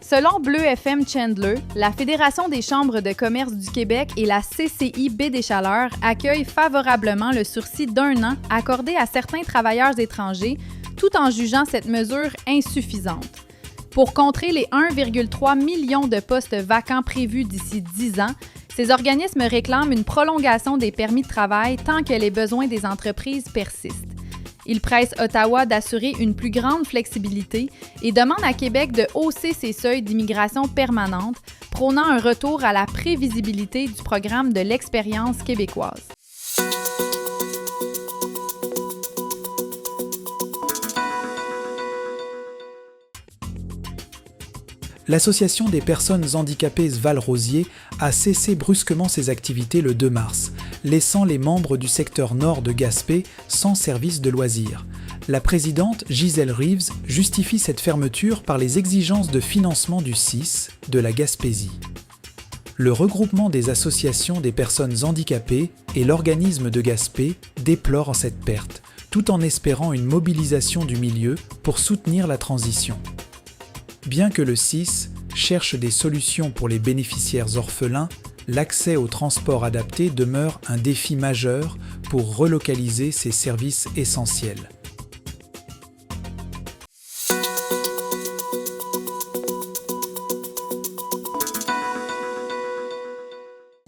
Selon Bleu FM Chandler, la Fédération des chambres de commerce du Québec et la CCI Baie des Chaleurs accueillent favorablement le sursis d'1 an accordé à certains travailleurs étrangers, tout en jugeant cette mesure insuffisante. Pour contrer les 1,3 million de postes vacants prévus d'ici 10 ans, ces organismes réclament une prolongation des permis de travail tant que les besoins des entreprises persistent. Ils pressent Ottawa d'assurer une plus grande flexibilité et demandent à Québec de hausser ses seuils d'immigration permanente, prônant un retour à la prévisibilité du programme de l'expérience québécoise. L'Association des personnes handicapées Val-Rosier a cessé brusquement ses activités le 2 mars, laissant les membres du secteur nord de Gaspé sans service de loisirs. La présidente Gisèle Reeves justifie cette fermeture par les exigences de financement du CIS de la Gaspésie. Le regroupement des associations des personnes handicapées et l'organisme de Gaspé déplorent cette perte, tout en espérant une mobilisation du milieu pour soutenir la transition. Bien que le CIS cherche des solutions pour les bénéficiaires orphelins, l'accès au transport adapté demeure un défi majeur pour relocaliser ces services essentiels.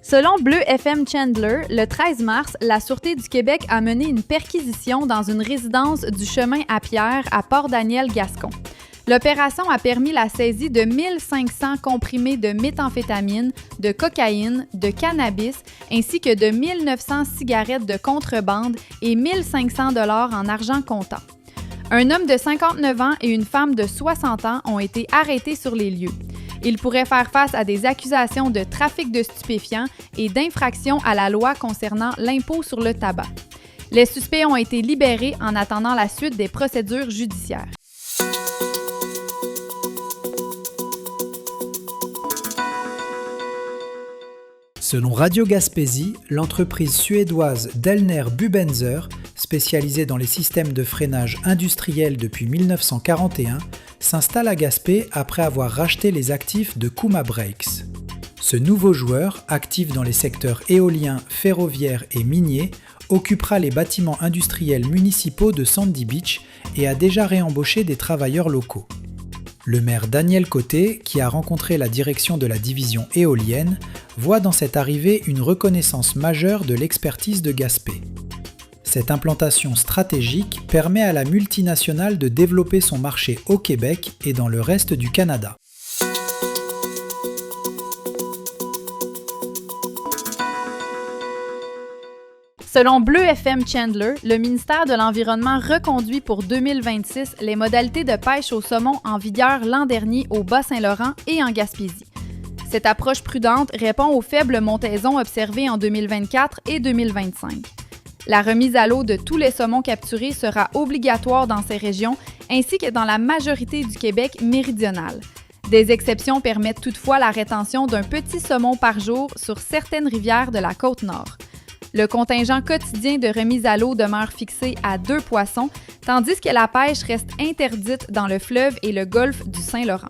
Selon Bleu FM Chandler, le 13 mars, la Sûreté du Québec a mené une perquisition dans une résidence du chemin à Pierre à Port-Daniel-Gascon. L'opération a permis la saisie de 1500 comprimés de méthamphétamine, de cocaïne, de cannabis, ainsi que de 1900 cigarettes de contrebande et 1500 $ en argent comptant. Un homme de 59 ans et une femme de 60 ans ont été arrêtés sur les lieux. Ils pourraient faire face à des accusations de trafic de stupéfiants et d'infraction à la loi concernant l'impôt sur le tabac. Les suspects ont été libérés en attendant la suite des procédures judiciaires. Selon Radio Gaspésie, l'entreprise suédoise Dellner Bubenzer, spécialisée dans les systèmes de freinage industriels depuis 1941, s'installe à Gaspé après avoir racheté les actifs de Kuma Brakes. Ce nouveau joueur, actif dans les secteurs éoliens, ferroviaires et miniers, occupera les bâtiments industriels municipaux de Sandy Beach et a déjà réembauché des travailleurs locaux. Le maire Daniel Côté, qui a rencontré la direction de la division éolienne, voit dans cette arrivée une reconnaissance majeure de l'expertise de Gaspé. Cette implantation stratégique permet à la multinationale de développer son marché au Québec et dans le reste du Canada. Selon Bleu FM Chandler, le ministère de l'Environnement reconduit pour 2026 les modalités de pêche au saumon en vigueur l'an dernier au Bas-Saint-Laurent et en Gaspésie. Cette approche prudente répond aux faibles montaisons observées en 2024 et 2025. La remise à l'eau de tous les saumons capturés sera obligatoire dans ces régions ainsi que dans la majorité du Québec méridional. Des exceptions permettent toutefois la rétention d'un petit saumon par jour sur certaines rivières de la Côte-Nord. Le contingent quotidien de remise à l'eau demeure fixé à 2 poissons, tandis que la pêche reste interdite dans le fleuve et le golfe du Saint-Laurent.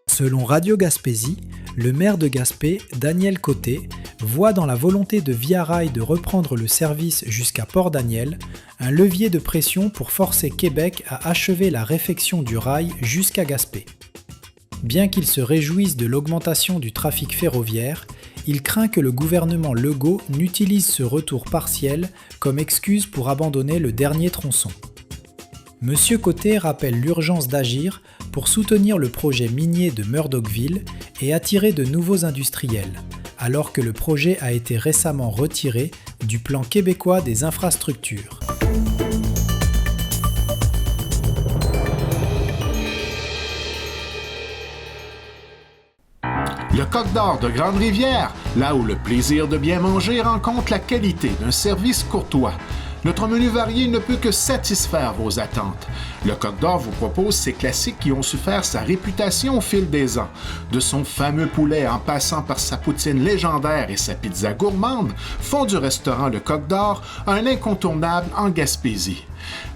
Selon Radio Gaspésie, le maire de Gaspé, Daniel Côté, voit dans la volonté de Via Rail de reprendre le service jusqu'à Port-Daniel un levier de pression pour forcer Québec à achever la réfection du rail jusqu'à Gaspé. Bien qu'il se réjouisse de l'augmentation du trafic ferroviaire, il craint que le gouvernement Legault n'utilise ce retour partiel comme excuse pour abandonner le dernier tronçon. Monsieur Côté rappelle l'urgence d'agir pour soutenir le projet minier de Murdochville et attirer de nouveaux industriels, alors que le projet a été récemment retiré du plan québécois des infrastructures. Le Coq d'Or de Grande-Rivière, là où le plaisir de bien manger rencontre la qualité d'un service courtois. Notre menu varié ne peut que satisfaire vos attentes. Le Coq d'Or vous propose ces classiques qui ont su faire sa réputation au fil des ans. De son fameux poulet en passant par sa poutine légendaire et sa pizza gourmande, font du restaurant Le Coq d'Or un incontournable en Gaspésie.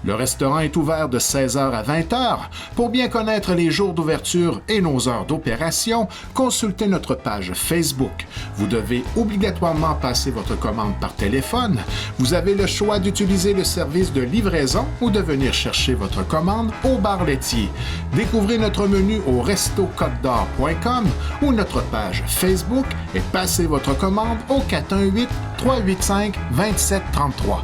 Le restaurant est ouvert de 16h à 20h. Pour bien connaître les jours d'ouverture et nos heures d'opération, consultez notre page Facebook. Vous devez obligatoirement passer votre commande par téléphone. Vous avez le choix d'utiliser le service de livraison ou de venir chercher votre commande au bar laitier. Découvrez notre menu au restocotdor.com ou notre page Facebook et passez votre commande au 418-385-2733.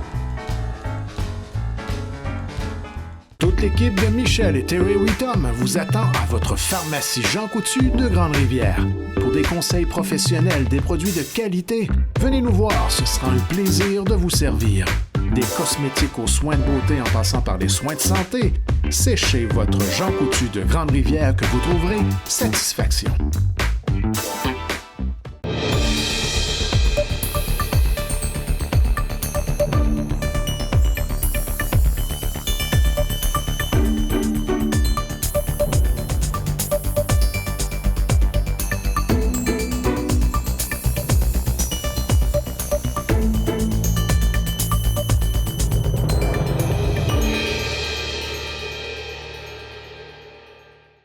Toute l'équipe de Michel et Terry Whittom vous attend à votre pharmacie Jean Coutu de Grande-Rivière. Pour des conseils professionnels, des produits de qualité, venez nous voir, ce sera un plaisir de vous servir. Des cosmétiques aux soins de beauté en passant par les soins de santé, c'est chez votre Jean Coutu de Grande-Rivière que vous trouverez satisfaction.